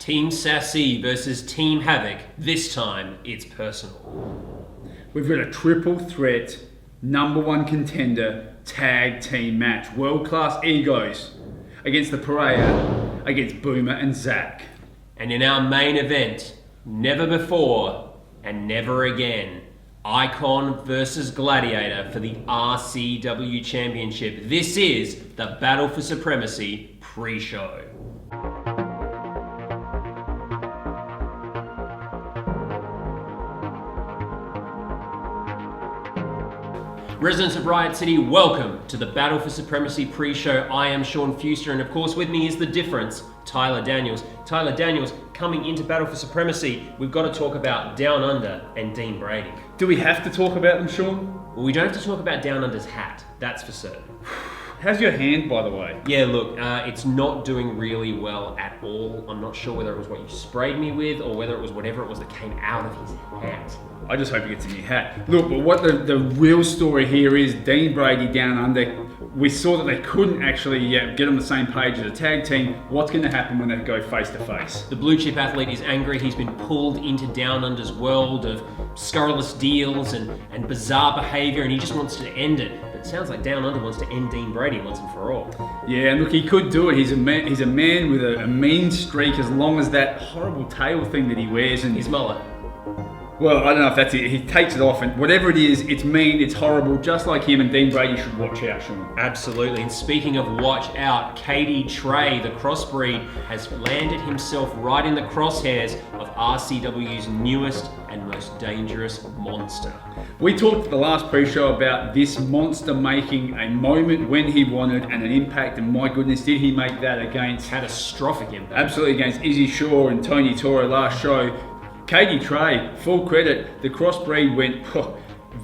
Team Sassy versus Team Havoc. This time, it's personal. We've got a triple threat, number one contender, tag team match. World-class egos against the Pariah, against Boomer and Zach. And in our main event, never before and never again, Icon versus Gladiator for the RCW Championship. This is the Battle for Supremacy pre-show. Residents of Riot City, welcome to the Battle for Supremacy pre-show. I am Sean Fewster, and of course with me is the difference, Tyler Daniels. Tyler Daniels, coming into Battle for Supremacy, we've got to talk about Down Under and Dean Brady. Do we have to talk about them, Sean? Well, we don't have to talk about Down Under's hat, that's for certain. How's your hand, by the way? Yeah, look, it's not doing really well at all. I'm not sure whether it was what you sprayed me with or whether it was whatever it was that came out of his hat. I just hope he gets a new hat. Look, but what the real story here is, Dean Brady Down Under, we saw that they couldn't actually get on the same page as a tag team. What's going to happen when they go face to face? The blue chip athlete is angry. He's been pulled into Down Under's world of scurrilous deals and bizarre behaviour, and he just wants to end it. But it sounds like Down Under wants to end Dean Brady once and for all. Yeah, and look, he could do it. He's a man with a mean streak, as long as that horrible tail thing that he wears and his mullet. Well, I don't know if that's it. He takes it off, and whatever it is, it's mean, it's horrible, just like him, and Dean Brady should watch out, Sean. Absolutely. And speaking of watch out, Katie Trey, the crossbreed, has landed himself right in the crosshairs of RCW's newest and most dangerous monster. We talked at the last pre-show about this monster making a moment when he wanted and an impact, and my goodness, did he make that against... Catastrophic impact. Absolutely, against Izzy Shaw and Tony Toro last show. Katie Trey, full credit, the crossbreed went,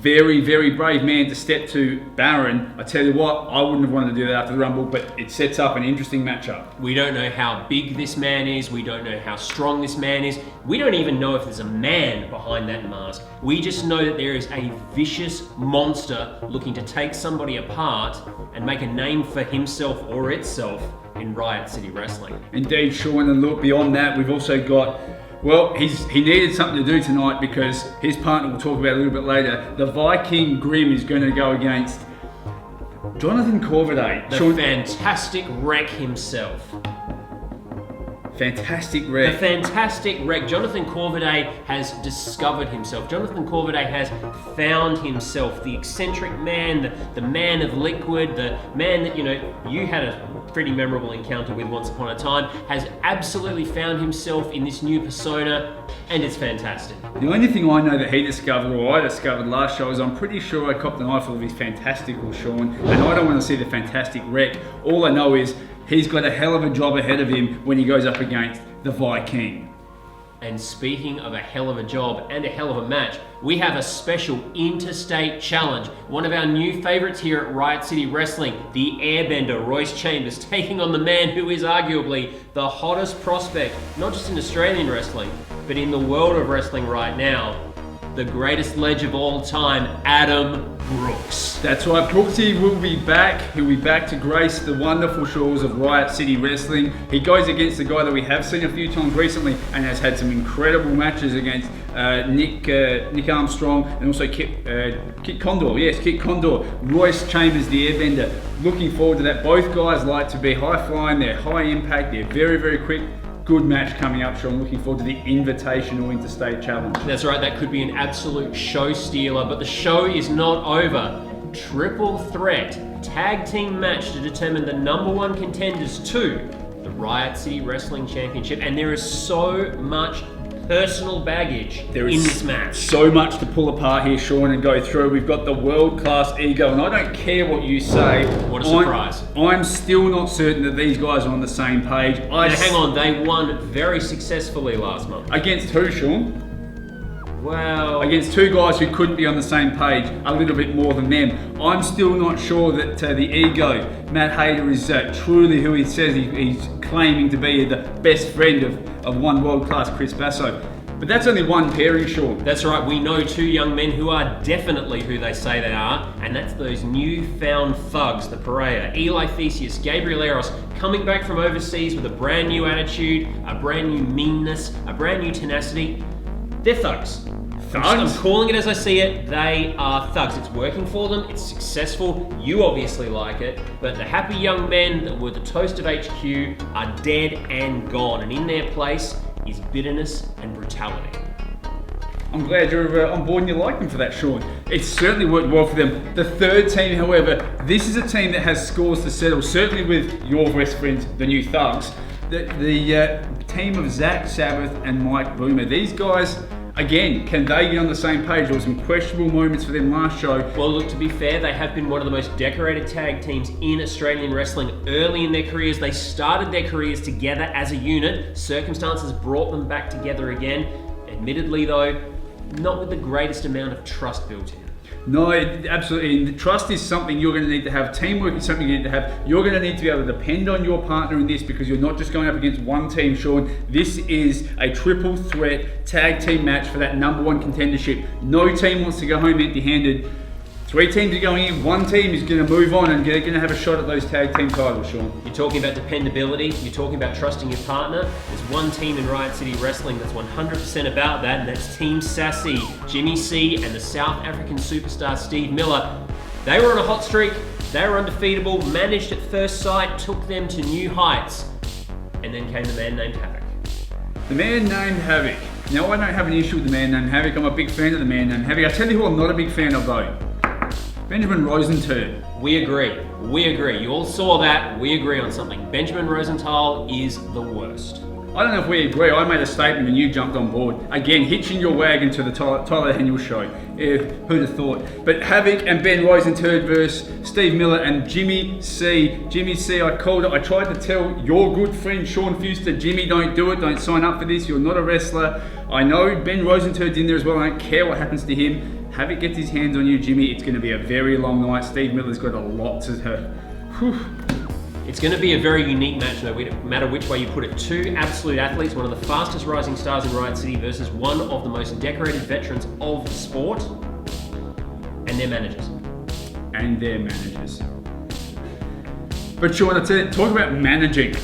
very, very brave man to step to Baron. I tell you what, I wouldn't have wanted to do that after the Rumble, but it sets up an interesting matchup. We don't know how big this man is. We don't know how strong this man is. We don't even know if there's a man behind that mask. We just know that there is a vicious monster looking to take somebody apart and make a name for himself or itself in Riot City Wrestling. Indeed, Sean, and look, beyond that, we've also got... Well, he needed something to do tonight because his partner, we'll talk about a little bit later, the Viking Grim is going to go against Jonathan Corvidae. The fantastic wreck himself. Fantastic wreck. The fantastic wreck. Jonathan Corvidae has discovered himself. Jonathan Corvidae has found himself. The eccentric man, the man of liquid, the man that, you had a pretty memorable encounter with once upon a time, has absolutely found himself in this new persona, and it's fantastic. The only thing I know that he discovered, or I discovered last show, is I'm pretty sure I copped an eyeful of his fantastical Sean, and I don't want to see the fantastic wreck. All I know is he's got a hell of a job ahead of him when he goes up against the Viking. And speaking of a hell of a job and a hell of a match, we have a special Interstate challenge. One of our new favorites here at Riot City Wrestling, the Airbender, Royce Chambers, taking on the man who is arguably the hottest prospect, not just in Australian wrestling, but in the world of wrestling right now, the greatest ledge of all time, Adam Brooks. That's right, Brooksy will be back. He'll be back to grace the wonderful shores of Riot City Wrestling. He goes against a guy that we have seen a few times recently and has had some incredible matches against Nick Armstrong and also Kit Condor. Yes, Kit Condor. Royce Chambers, the Airbender. Looking forward to that. Both guys like to be high flying, they're high impact, they're very, very quick. Good match coming up, Sean. Looking forward to the Invitational Interstate Challenge. That's right, that could be an absolute show stealer, but the show is not over. Triple threat tag team match to determine the number one contenders to the Riot City Wrestling Championship, and there is so much personal baggage in this match. So much to pull apart here, Sean, and go through. We've got the world-class ego, and I don't care what you say. What a surprise. I'm still not certain that these guys are on the same page. Now, hang on, they won very successfully last month. Against who, Sean? Well... Against two guys who couldn't be on the same page, a little bit more than them. I'm still not sure that the ego, Matt Hayter, is truly who he says he's claiming to be, the best friend of one world-class Chris Basso. But that's only one pairing, Sean. That's right, we know two young men who are definitely who they say they are, and that's those newfound thugs, the Pereira, Eli Theseus, Gabriel Eros, coming back from overseas with a brand new attitude, a brand new meanness, a brand new tenacity. They're thugs. I'm calling it as I see it. They are thugs. It's working for them. It's successful. You obviously like it. But the happy young men that were the toast of HQ are dead and gone. And in their place is bitterness and brutality. I'm glad you're on board and you like them for that, Sean. It's certainly worked well for them. The third team, however, this is a team that has scores to settle, certainly with your best friends, the New Thugs. The team of Zach Sabbath and Mike Boomer. These guys, again, can they get on the same page? There were some questionable moments for them last show. Well, look, to be fair, they have been one of the most decorated tag teams in Australian wrestling early in their careers. They started their careers together as a unit. Circumstances brought them back together again. Admittedly, though, not with the greatest amount of trust built in. No, absolutely. And trust is something you're going to need to have. Teamwork is something you need to have. You're going to need to be able to depend on your partner in this because you're not just going up against one team, Sean. This is a triple threat tag team match for that number one contendership. No team wants to go home empty-handed. Three teams are going in. One team is going to move on and they're going to have a shot at those tag team titles, Sean. You're talking about dependability. You're talking about trusting your partner. There's one team in Riot City Wrestling that's 100% about that, and that's Team Sassy, Jimmy C, and the South African superstar Steve Miller. They were on a hot streak. They were undefeatable, managed at first sight, took them to new heights. And then came the man named Havoc. The man named Havoc. Now, I don't have an issue with the man named Havoc. I'm a big fan of the man named Havoc. I tell you who I'm not a big fan of, though. Benjamin Rosenthal. We agree. You all saw that. We agree on something. Benjamin Rosenthal is the worst. I don't know if we agree. I made a statement and you jumped on board. Again, hitching your wagon to the Tyler Daniels show. Who'd have thought? But Havoc and Ben Rosenthal versus Steve Miller and Jimmy C. Jimmy C, I called it. I tried to tell your good friend Sean Fewster, Jimmy, don't do it. Don't sign up for this. You're not a wrestler. I know Ben Rosenthal's in there as well. I don't care what happens to him. Havoc gets his hands on you, Jimmy. It's going to be a very long night. Steve Miller's got a lot to do. It's going to be a very unique match, no matter which way you put it. Two absolute athletes, one of the fastest rising stars in Riot City versus one of the most decorated veterans of the sport, and their managers. But Sean, I tell you, talk about managing.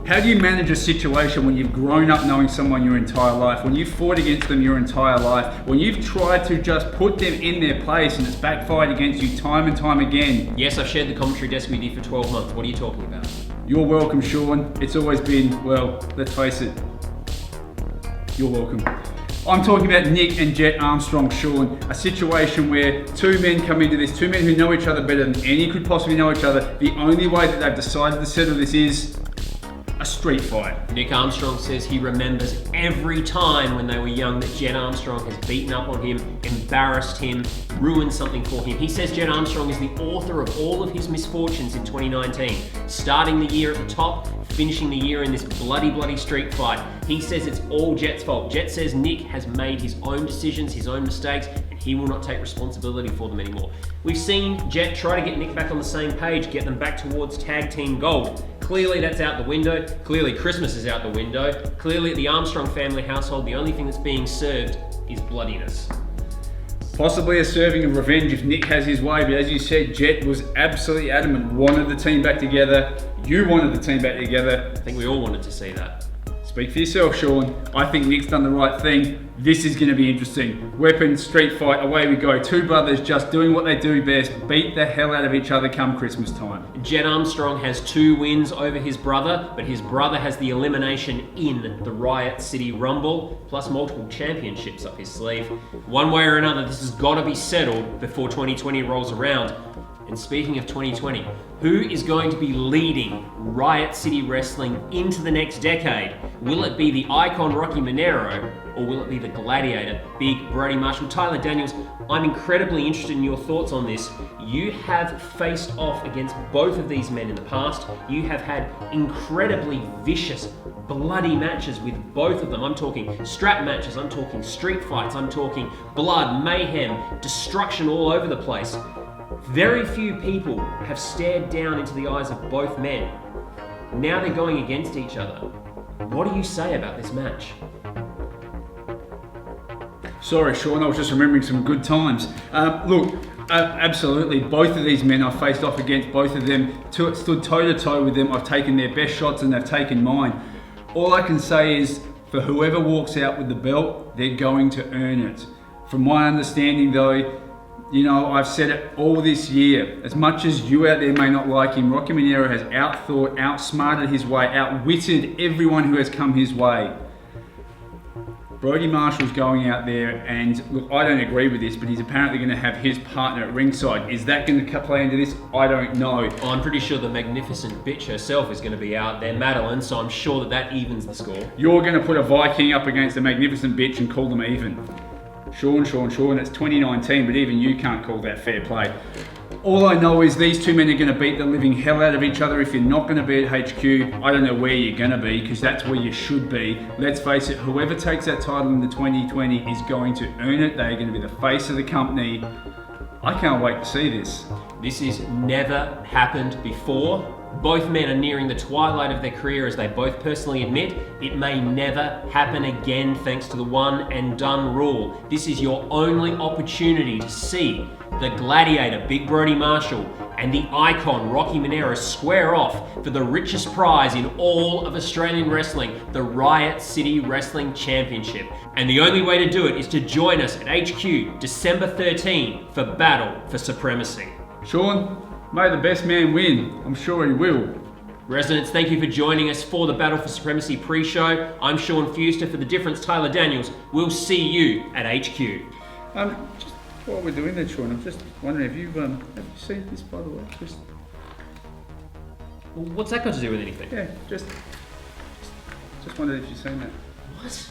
How do you manage a situation when you've grown up knowing someone your entire life, when you've fought against them your entire life, when you've tried to just put them in their place and it's backfired against you time and time again? Yes, I've shared the commentary desk with you for 12 months. What are you talking about? You're welcome, Sean. It's always been, well, let's face it, you're welcome. I'm talking about Nick and Jet Armstrong, Sean. A situation where two men come into this, two men who know each other better than any could possibly know each other. The only way that they've decided to settle this is a street fight. Nick Armstrong says he remembers every time when they were young that Jet Armstrong has beaten up on him, embarrassed him, ruined something for him. He says Jet Armstrong is the author of all of his misfortunes in 2019, starting the year at the top, finishing the year in this bloody street fight. He says it's all Jet's fault. Jet says Nick has made his own decisions, his own mistakes, and he will not take responsibility for them anymore. We've seen Jet try to get Nick back on the same page, get them back towards tag team gold. Clearly that's out the window. Clearly Christmas is out the window. Clearly at the Armstrong family household, the only thing that's being served is bloodiness. Possibly a serving of revenge if Nick has his way, but as you said, Jet was absolutely adamant, wanted the team back together. You wanted the team back together. I think we all wanted to see that. Speak for yourself, Sean. I think Nick's done the right thing. This is going to be interesting. Weapon, street fight, away we go. Two brothers just doing what they do best, beat the hell out of each other come Christmas time. Jet Armstrong has 2 wins over his brother, but his brother has the elimination in the Riot City Rumble, plus multiple championships up his sleeve. One way or another, this has got to be settled before 2020 rolls around. And speaking of 2020, who is going to be leading Riot City Wrestling into the next decade? Will it be the icon Rocky Monero, or will it be the gladiator, Big Brady Marshall? Tyler Daniels, I'm incredibly interested in your thoughts on this. You have faced off against both of these men in the past. You have had incredibly vicious, bloody matches with both of them. I'm talking strap matches, I'm talking street fights, I'm talking blood, mayhem, destruction all over the place. Very few people have stared down into the eyes of both men. Now they're going against each other. What do you say about this match? Sorry, Sean, I was just remembering some good times. Look, absolutely, both of these men I've faced off against, both of them, stood toe to toe with them. I've taken their best shots and they've taken mine. All I can say is, for whoever walks out with the belt, they're going to earn it. From my understanding though, you know, I've said it all this year, as much as you out there may not like him, Rocky Monero has outthought, outsmarted his way, outwitted everyone who has come his way. Brody Marshall's going out there, and look, I don't agree with this, but he's apparently going to have his partner at ringside. Is that going to play into this? I don't know. I'm pretty sure the magnificent bitch herself is going to be out there, Madeline, so I'm sure that evens the score. You're going to put a Viking up against the magnificent bitch and call them even. Sean, it's 2019, but even you can't call that fair play. All I know is these two men are going to beat the living hell out of each other. If you're not going to be at HQ, I don't know where you're going to be, because that's where you should be. Let's face it, whoever takes that title in the 2020 is going to earn it. They're going to be the face of the company. I can't wait to see this. This has never happened before. Both men are nearing the twilight of their career, as they both personally admit. It may never happen again thanks to the one and done rule. This is your only opportunity to see the gladiator Big Brody Marshall and the icon Rocky Monero square off for the richest prize in all of Australian wrestling, the Riot City Wrestling Championship. And the only way to do it is to join us at HQ December 13 for Battle for Supremacy. Sean, may the best man win. I'm sure he will. Residents, thank you for joining us for the Battle for Supremacy pre-show. I'm Sean Fewster. For The Difference, Tyler Daniels. We'll see you at HQ. Just while we're doing that, Sean, I'm just wondering, have you seen this, by the way? Well, what's that got to do with anything? Yeah, just wondered if you've seen that. What?